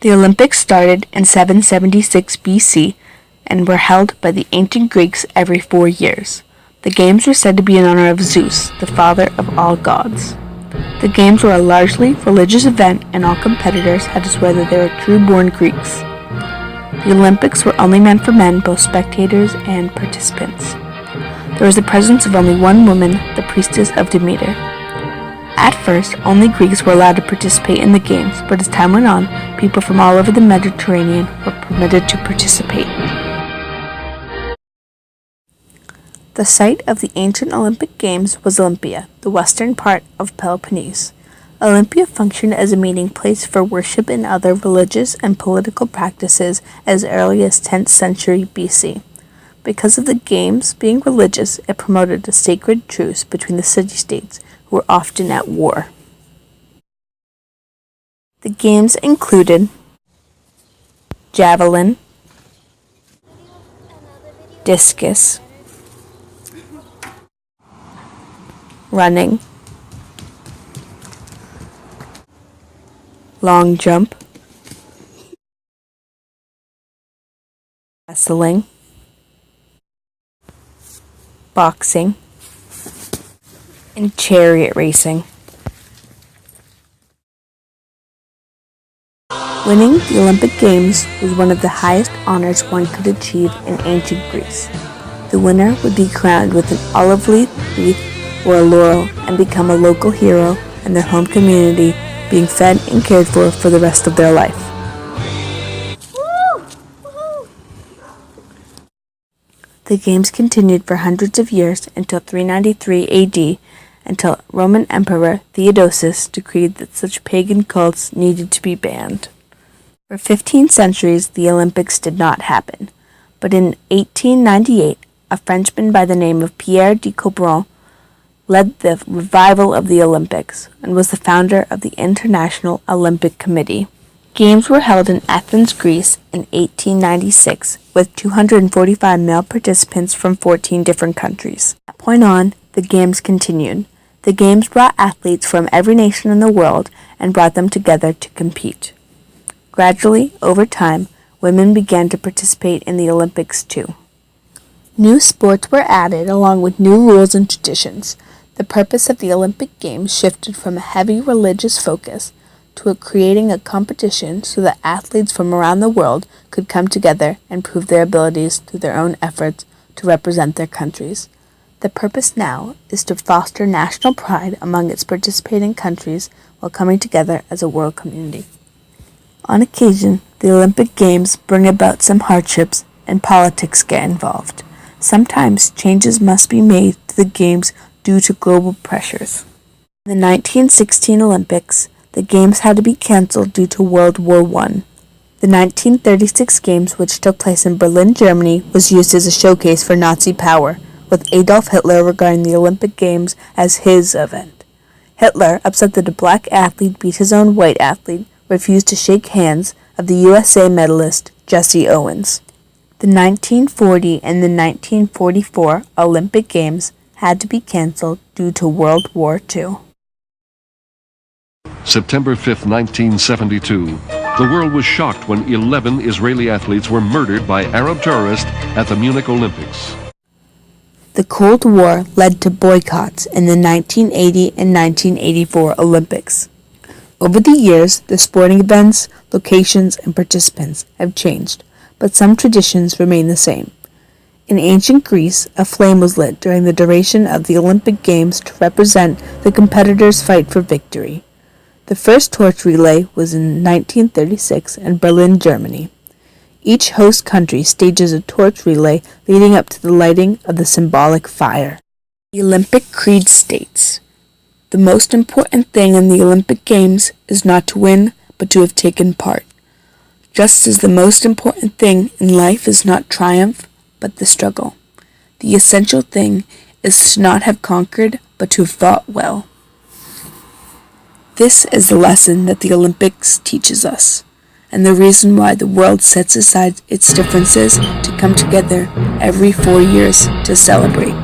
The Olympics started in 776 BC and were held by the ancient Greeks every 4 years. The games were said to be in honor of Zeus, the father of all gods. The games were a largely religious event, and all competitors had to swear that they were true-born Greeks. The Olympics were only meant for men, both spectators and participants. There was the presence of only one woman, the priestess of Demeter. At first, only Greeks were allowed to participate in the games, but as time went on, people from all over the Mediterranean were permitted to participate. The site of the ancient Olympic Games was Olympia, the western part of Peloponnese. Olympia functioned as a meeting place for worship and other religious and political practices as early as 10th century BC. Because of the games being religious, it promoted a sacred truce between the city-states, who were often at war. The games included javelin, discus, running, long jump, wrestling, boxing, and chariot racing. Winning the Olympic Games was one of the highest honors one could achieve in ancient Greece. The winner would be crowned with an olive leaf or a laurel and become a local hero in their home community, being fed and cared for the rest of their life. The games continued for hundreds of years until 393 AD, until Roman Emperor Theodosius decreed that such pagan cults needed to be banned. For 15 centuries, the Olympics did not happen, but in 1898, a Frenchman by the name of Pierre de Coubertin led the revival of the Olympics and was the founder of the International Olympic Committee. Games were held in Athens, Greece in 1896 with 245 male participants from 14 different countries. From that point on, the games continued. The games brought athletes from every nation in the world and brought them together to compete. Gradually, over time, women began to participate in the Olympics too. New sports were added along with new rules and traditions. The purpose of the Olympic Games shifted from a heavy religious focus to creating a competition so that athletes from around the world could come together and prove their abilities through their own efforts to represent their countries. The purpose now is to foster national pride among its participating countries while coming together as a world community. On occasion, the Olympic Games bring about some hardships and politics get involved. Sometimes changes must be made to the Games due to global pressures. In the 1916 Olympics, the Games had to be cancelled due to World War I. The 1936 Games, which took place in Berlin, Germany, was used as a showcase for Nazi power, with Adolf Hitler regarding the Olympic Games as his event. Hitler, upset that a black athlete beat his own white athlete, refused to shake hands of the USA medalist Jesse Owens. The 1940 and the 1944 Olympic Games had to be cancelled due to World War II. September 5, 1972. The world was shocked when 11 Israeli athletes were murdered by Arab terrorists at the Munich Olympics. The Cold War led to boycotts in the 1980 and 1984 Olympics. Over the years, the sporting events, locations, and participants have changed, but some traditions remain the same. In ancient Greece, a flame was lit during the duration of the Olympic Games to represent the competitors' fight for victory. The first torch relay was in 1936 in Berlin, Germany. Each host country stages a torch relay leading up to the lighting of the symbolic fire. The Olympic Creed states, "The most important thing in the Olympic Games is not to win, but to have taken part. Just as the most important thing in life is not triumph, but the struggle. The essential thing is to not have conquered, but to have fought well." This is the lesson that the Olympics teaches us, and the reason why the world sets aside its differences to come together every 4 years to celebrate.